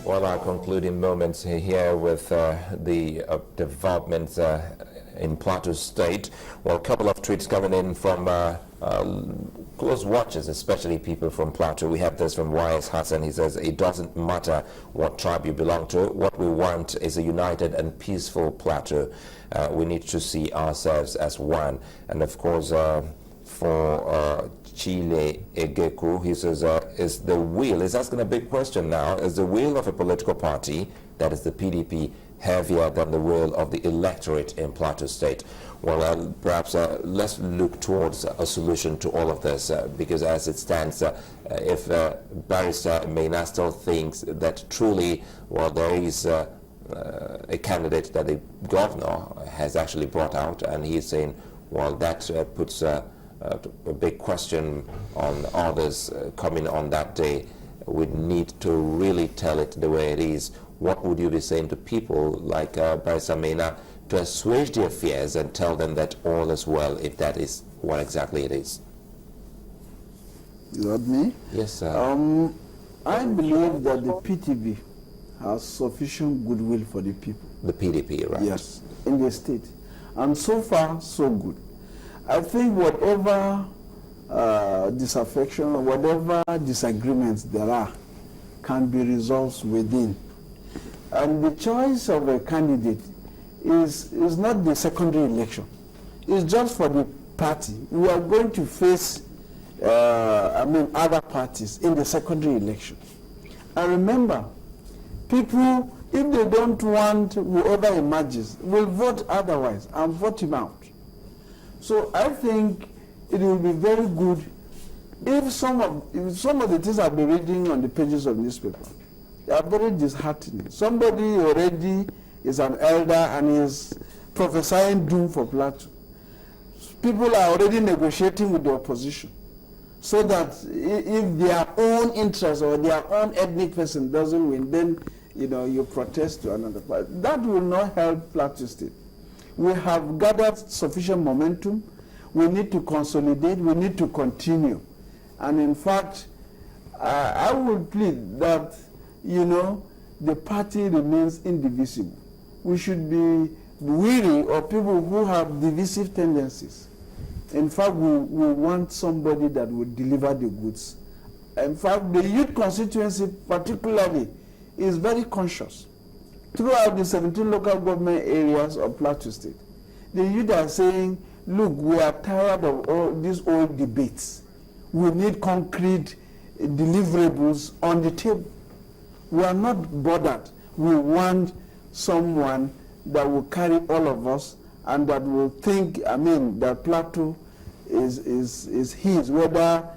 Well, our concluding moments here with the developments in Plateau State. Well, a couple of tweets coming in from close watchers, especially people from Plateau. We have this from YS Hassan. He says, it doesn't matter what tribe you belong to. What we want is a united and peaceful Plateau. We need to see ourselves as one. And of course, for Chile Egeku, he says, is asking a big question now, is the will of a political party, that is the PDP, heavier than the will of the electorate in Plateau State? Well, perhaps let's look towards a solution to all of this, because as it stands, if Barrister Mena still thinks that truly, well, there is a candidate that the governor has actually brought out, and he's saying, well, that puts a big question on others coming on that day. We need to really tell it the way it is. What would you be saying to people like Barrister Mena to assuage their fears and tell them that all is well, if that is what exactly it is? You heard me? Yes, sir. I believe that the PDP has sufficient goodwill for the people. The PDP, right? Yes, in the state. And so far, so good. I think whatever disaffection, whatever disagreements there are, can be resolved within. And the choice of a candidate is not the secondary election. It's just for the party. We are going to face, other parties in the secondary election. And remember, people, if they don't want whoever emerges, will vote otherwise and vote him out. So I think it will be very good if some of the things I've been reading on the pages of newspaper, they are very disheartening. Somebody already is an elder and is prophesying doom for Plateau. People are already negotiating with the opposition so that if their own interest or their own ethnic person doesn't win, then you protest to another party. That will not help Plateau State. We have gathered sufficient momentum. We need to consolidate. We need to continue. And in fact, I would plead that, the party remains indivisible. We should be weary of people who have divisive tendencies. In fact, we want somebody that will deliver the goods. In fact, the youth constituency particularly is very conscious. Throughout the 17 local government areas of Plateau State, the youth are saying, look, we are tired of all these old debates. We need concrete deliverables on the table. We are not bothered. We want someone that will carry all of us and that will think, that Plateau is his, whether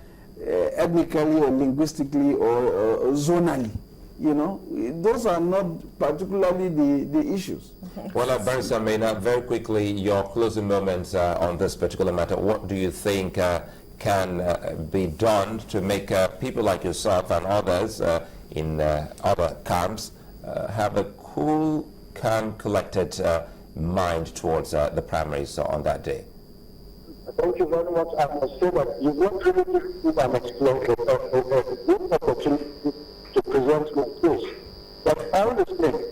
ethnically or linguistically or zonally. Those are not particularly the issues. Well, Barrister Mena, very quickly, your closing moments on this particular matter. What do you think can be done to make people like yourself and others in other camps have a cool, calm, collected mind towards the primaries on that day? Thank you very much. I must say that you don't really give an explanation of good opportunity to present my case. But I understand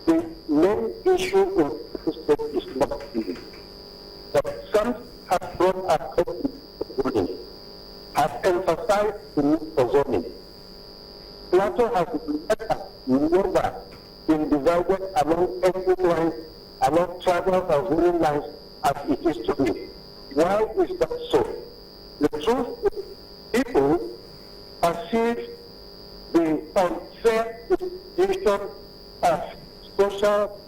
the main issue in this state is not easy. But some have brought up building, have emphasized the need for zoning. Plateau has never been divided along ethnic lines, along tribal and zoning lines as it is today. Why is that so? The truth is, people perceive the unfair distribution of social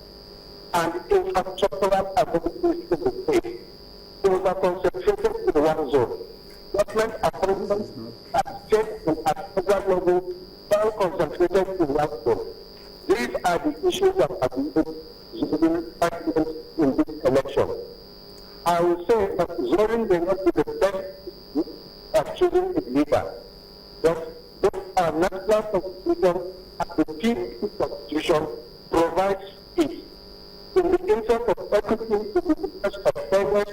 and infrastructural abilities in the state. They were concentrated in one zone. Government appointments at state and at federal level are concentrated in one zone. These are the issues that have been in this election. I will say that zoning may not be the best of choosing a leader, but both our national constitution and the PDP constitution provides it. In the interest of equity, in the interest of fairness,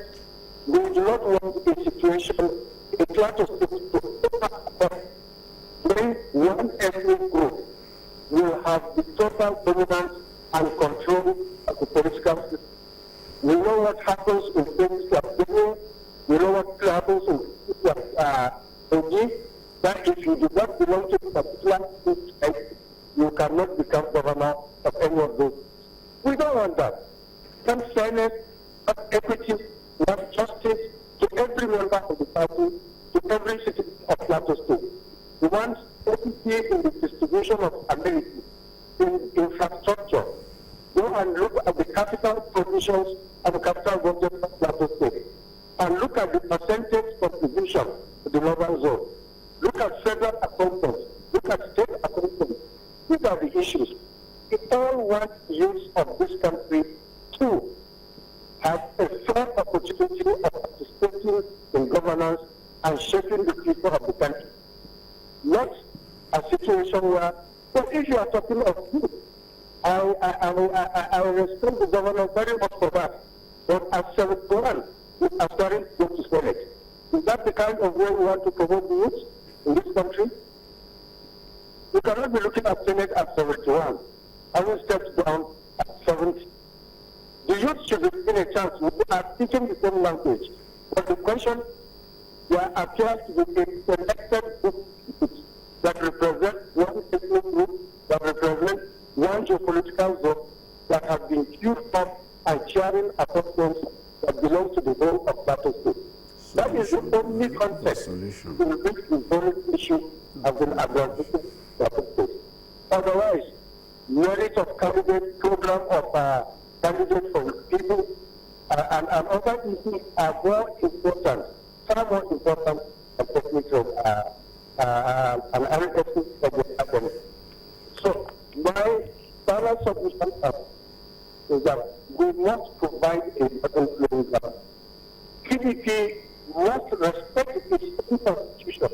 we do not want a situation in Plateau State to when one ethnic group will have the total dominance and control of the political system. We know what happens in places like Kenya. We know what happens in places like Ogi, that if you do not belong to a particular state, you cannot become governor of any of those. We don't want that. Some fairness, some equity, some justice to every member of the party, to every citizen of Plateau State. We want equity in the distribution of ability, in infrastructure. Go and look at the capital provisions and the capital budget of Plateau State. And look at the percentage contribution to the northern zone. Look at federal appointments. Look at state appointments. These are the issues. We all want youth of this country to have a fair opportunity of participating in governance and shaping the future of the country. Not a situation where, but if you are talking of youth, I will respect the governor very much for that. But at 71, we are starting to go to Senate. Is that the kind of way we want to promote the youth in this country? We cannot be looking at Senate at 71. I will step down at 70. The youth should be given a chance. We are teaching the same language. But the question, there appears to be a selected group that represent one ethnic group, that represent one geopolitical zone, that have been queued up and sharing appointments that belong to the whole of Plateau State. That is the only context in which the whole issue has been addressed in Plateau State. Otherwise, merit of candidate, program of candidate for people, and other issues are more important, far more important than techniques of an arithmetic of the academic. So, my final submission is that we must provide a better playing ground. PDP must respect its own constitution.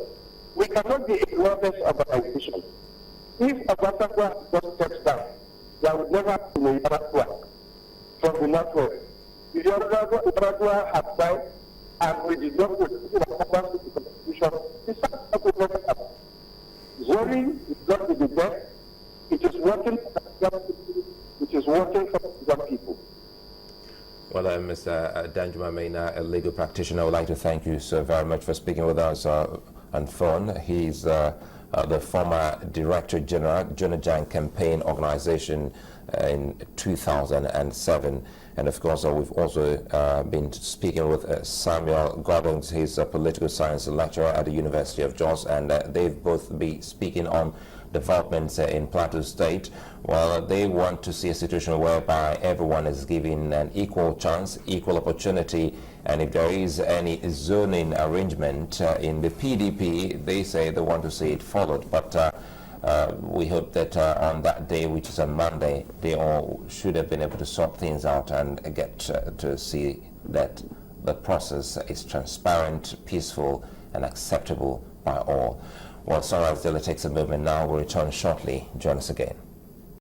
We cannot be ignorant of organization. If Abatakwa just steps down, there would never be a Abatakwa from the northwest. If Abatakwa had died and we did not put it in accordance with the constitution, this would never happen. Zoning is not to be best. It is working for the young people. It is working for the young people. Well, Mr. Danjuma Maina, a legal practitioner, I would like to thank you so very much for speaking with us on phone. He's the former Director General, Jonajang Campaign Organization in 2007. And of course, we've also been speaking with Samuel Gordons. He's a political science lecturer at the University of Jos, and they've both been speaking on developments in Plateau State. Well, they want to see a situation whereby everyone is given an equal chance, equal opportunity, and if there is any zoning arrangement in the PDP, they say they want to see it followed. But we hope that on that day, which is on Monday, they all should have been able to sort things out and get to see that the process is transparent, peaceful, and acceptable by all. Well, Sunrise Daily takes a moment now. We'll return shortly. Join us again.